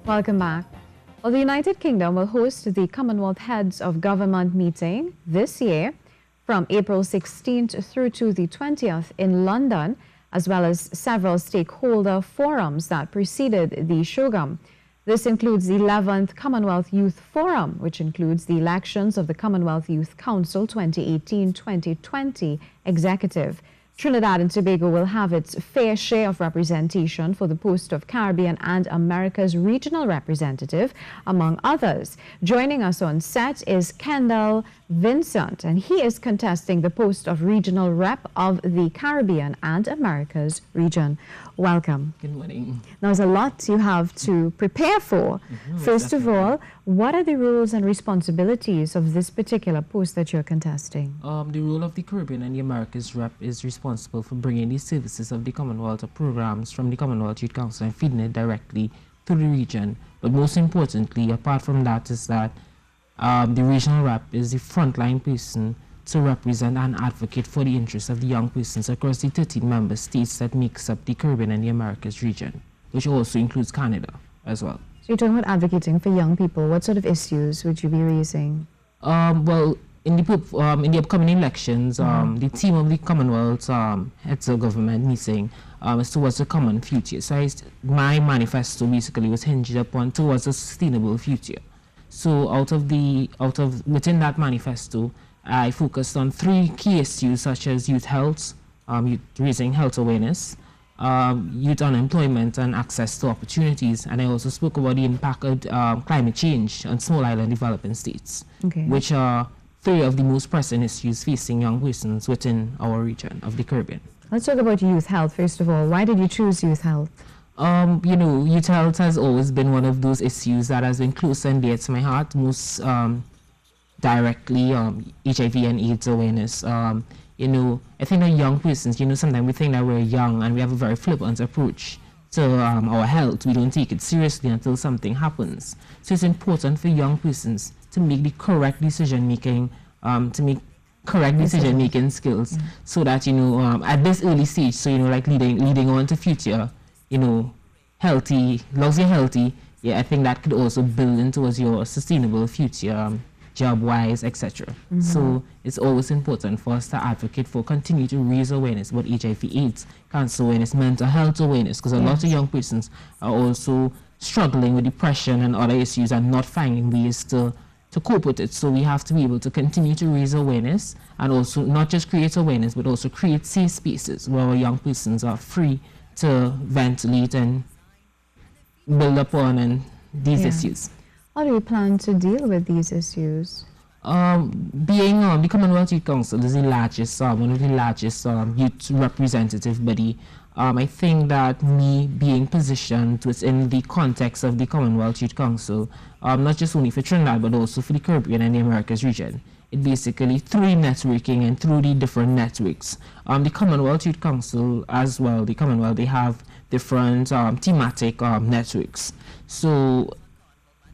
Welcome back. Well, the United Kingdom will host the Commonwealth Heads of Government meeting this year from April 16th through to the 20th in London, as well as several stakeholder forums that preceded the Shogam. This includes the 11th Commonwealth Youth Forum, which includes the elections of the Commonwealth Youth Council 2018-2020 executive. Trinidad and Tobago will have its fair share of representation for the post of Caribbean and America's regional representative, among others. Joining us on set is Kendall Vincent, and he is contesting the post of regional rep of the Caribbean and America's region. Welcome. Good morning. Now, there's a lot you have to prepare for. First of all, what are the roles and responsibilities of this particular post that you're contesting? The role of the Caribbean and the Americas rep is responsible for bringing the services of the Commonwealth or programs from the Commonwealth Youth Council and feeding it directly to the region. But most importantly, apart from that, is that the regional rep is the frontline person to represent and advocate for the interests of the young persons across the 13 member states that makes up the Caribbean and the Americas region, which also includes Canada as well. So you're talking about advocating for young people. What sort of issues would you be raising? Well, in the upcoming elections, the theme of the Commonwealth Heads of Government meeting is towards a common future. So my manifesto basically was hinged upon towards a sustainable future. So within that manifesto, I focused on 3 key issues such as youth health, raising health awareness, youth unemployment and access to opportunities. And I also spoke about the impact of climate change on small island developing states, which are 3 of the most pressing issues facing young persons within our region of the Caribbean. Let's talk about youth health first of all. Why did you choose youth health? Youth health has always been one of those issues that has been close and dear to my heart, most directly HIV and AIDS awareness. I think that young persons, sometimes we think that we're young and we have a very flippant approach to our health. We don't take it seriously until something happens. So it's important for young persons to make the correct decision making, to make correct decision making skills, so that at this early stage, so like leading on to future, healthy, long and healthy. Yeah, I think that could also build into your sustainable future, job-wise, etc. So it's always important for us to advocate for, continue to raise awareness about HIV/AIDS, cancer awareness, mental health awareness, because a lot of young persons are also struggling with depression and other issues and not finding ways to cope with it. So we have to be able to continue to raise awareness and also not just create awareness, but also create safe spaces where our young persons are free to ventilate and build upon these issues. How do you plan to deal with these issues? Being the Commonwealth Youth Council is the largest, one of the largest youth representative body. I think that me being positioned within the context of the Commonwealth Youth Council, not just only for Trinidad, but also for the Caribbean and the Americas region, it basically through networking and through the different networks. The Commonwealth Youth Council as well, the Commonwealth, they have different thematic networks. So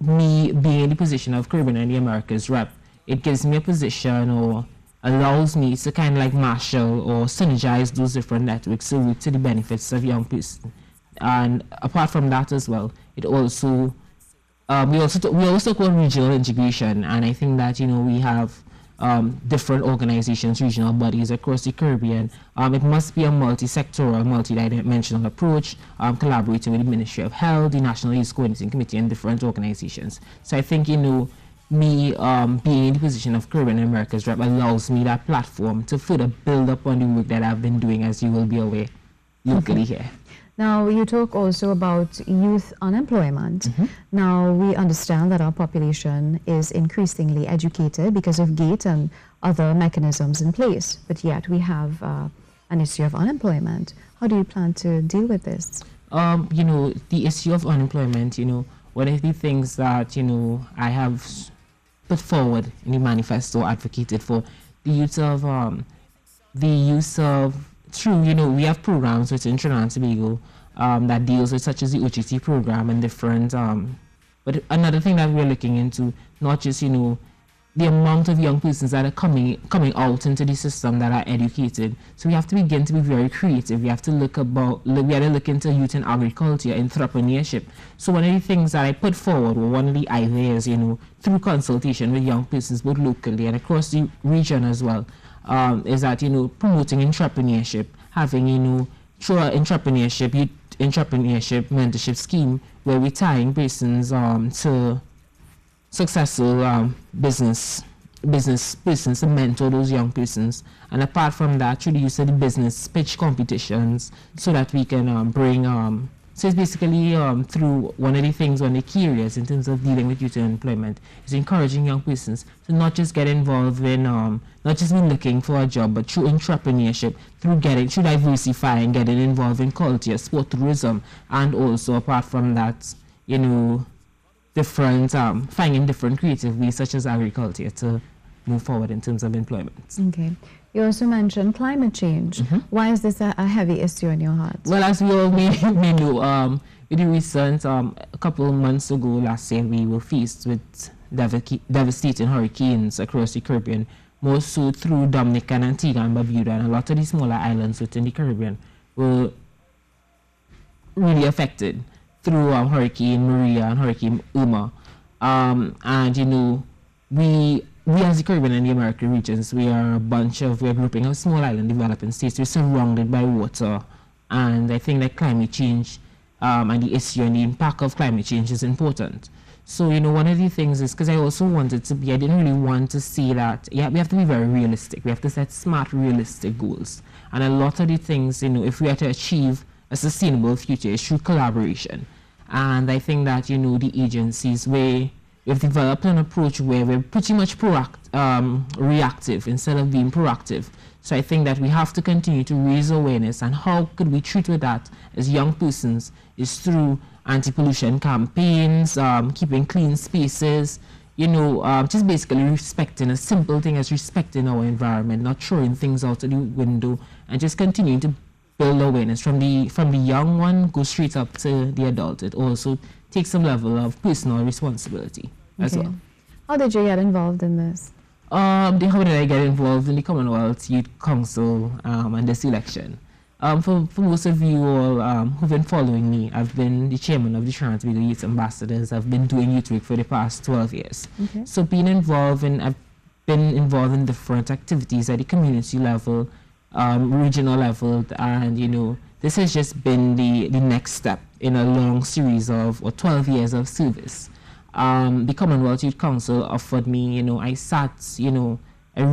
me being in the position of Caribbean and the Americas rep, it gives me a position or allows me to kind of like marshal or synergize those different networks to the benefits of young people. And apart from that as well, it also we also talk about regional integration, and I think that we have different organizations, regional bodies across the Caribbean. It must be a multi-sectoral, multi-dimensional approach, collaborating with the Ministry of Health, the National AIDS Coordinating Committee, and different organizations. So I think, me being in the position of Caribbean and America's rep allows me that platform to further build up on the work that I've been doing, as you will be aware, locally here. Now, you talk also about youth unemployment. Now, we understand that our population is increasingly educated because of GATE and other mechanisms in place, but yet we have an issue of unemployment. How do you plan to deal with this? The issue of unemployment, one of the things that, I have put forward in the manifesto, advocated for the use of we have programs within Trinidad and Tobago that deals with, such as the OGT program and different, but another thing that we're looking into, not just, the amount of young persons that are coming out into the system that are educated. So we have to begin to be very creative. We have to look into youth in agriculture, entrepreneurship. So one of the things that I put forward, or one of the ideas, through consultation with young persons, both locally and across the region as well, is that, promoting entrepreneurship, having, through our entrepreneurship, youth entrepreneurship mentorship scheme, where we're tying persons to successful business persons to mentor those young persons. And apart from that, through the use of the business pitch competitions, so that we can bring so it's basically through one of the things, one of the key areas in terms of dealing with youth employment is encouraging young persons to not just get involved in not just be looking for a job, but through entrepreneurship, through diversifying, getting involved in culture, sport, tourism, and also apart from that, different finding different creative ways such as agriculture to move forward in terms of employment. Okay. You also mentioned climate change. Why is this a heavy issue in your heart? Well, as we all may know, with the recent, a couple of months ago, last year, we were faced with devastating hurricanes across the Caribbean, more so through Dominica and Antigua and Barbuda, and a lot of the smaller islands within the Caribbean were really affected through Hurricane Maria and Hurricane Irma. And, we as the Caribbean and the American regions, we're a grouping of small island developing states. We're surrounded by water, and I think that climate change and the issue and the impact of climate change is important. So, one of the things is, because I also wanted to be, I didn't really want to see that, we have to be very realistic. We have to set smart, realistic goals. And a lot of the things, if we are to achieve a sustainable future, is through collaboration. And I think that, the agencies we've developed an approach where we're pretty much reactive instead of being proactive. So I think that we have to continue to raise awareness, and how could we treat with that as young persons is through anti-pollution campaigns, keeping clean spaces, just basically respecting a simple thing as respecting our environment, not throwing things out of the window, and just continuing to build awareness from the young one, go straight up to the adult. It also takes some level of personal responsibility as well. How did you get involved in this? How did I get involved in the Commonwealth Youth Council and this election? For most of you all who've been following me, I've been the chairman of the Trinidad and Tobago Youth Ambassadors. I've been doing youth work for the past 12 years. So I've been involved in different activities at the community level, regional level, and this has just been the next step in a long series of 12 years of service. The Commonwealth Youth Council offered me, I sat, I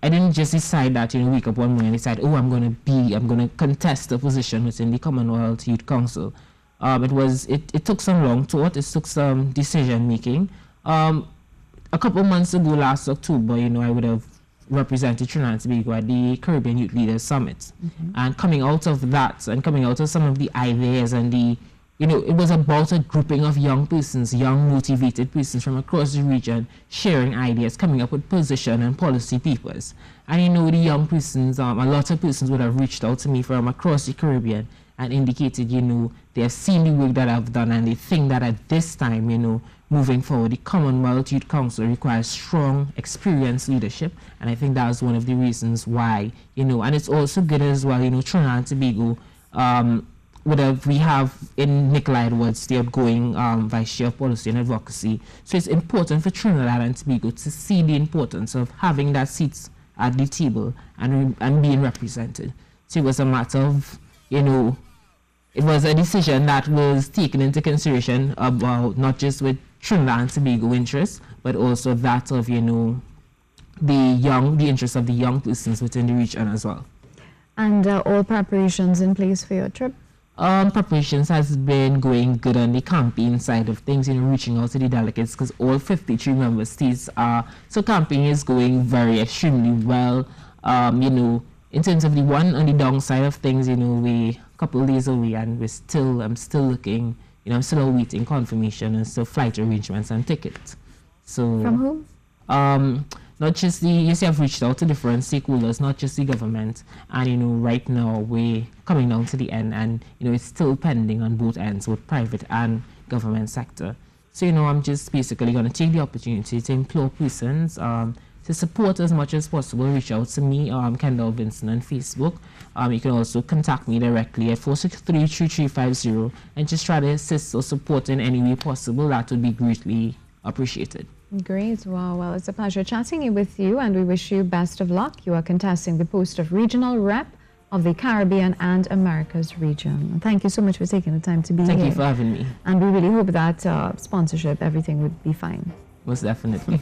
didn't just decide that, wake up one morning and decide, I'm going to contest a position within the Commonwealth Youth Council. It took some long thought, it took some decision making. A couple of months ago, last October, I would have represented Trinidad and Tobago at the Caribbean Youth Leaders Summit. And coming out of that, and coming out of some of the ideas and it was about a grouping of young persons, young motivated persons from across the region, sharing ideas, coming up with position and policy papers. And the young persons, a lot of persons would have reached out to me from across the Caribbean and indicated, they have seen the work that I've done, and they think that at this time, moving forward, the Commonwealth Youth Council requires strong, experienced leadership. And I think that was one of the reasons why, and it's also good as well, Trinidad and Tobago, we have in Nicola Edwards, the outgoing Vice Chair of Policy and Advocacy. So it's important for Trinidad and Tobago to see the importance of having that seats at the table and being represented. So it was a matter of, it was a decision that was taken into consideration about not just with Trinidad and Tobago interests, but also that of, the interests of the young persons within the region as well. And all preparations in place for your trip? Preparations has been going good on the campaign side of things, reaching out to the delegates, because all 53 member states are, so campaign is going extremely well. In terms of the one on the downside of things, we a couple of days away, and I'm still looking, I'm still awaiting confirmation as to flight arrangements and tickets. So from whom? Not just I've reached out to different stakeholders, not just the government, and right now we're coming down to the end, and it's still pending on both ends, both private and government sector. So, I'm just basically going to take the opportunity to implore persons to support as much as possible. Reach out to me, Kendall Vincent, on Facebook. You can also contact me directly at 463-3350 and just try to assist or support in any way possible. That would be greatly appreciated. Great. Wow. Well, it's a pleasure chatting with you, and we wish you best of luck. You are contesting the post of Regional Rep of the Caribbean and Americas region. Thank you so much for taking the time to be here. Thank you for having me. And we really hope that sponsorship, everything would be fine. Most definitely.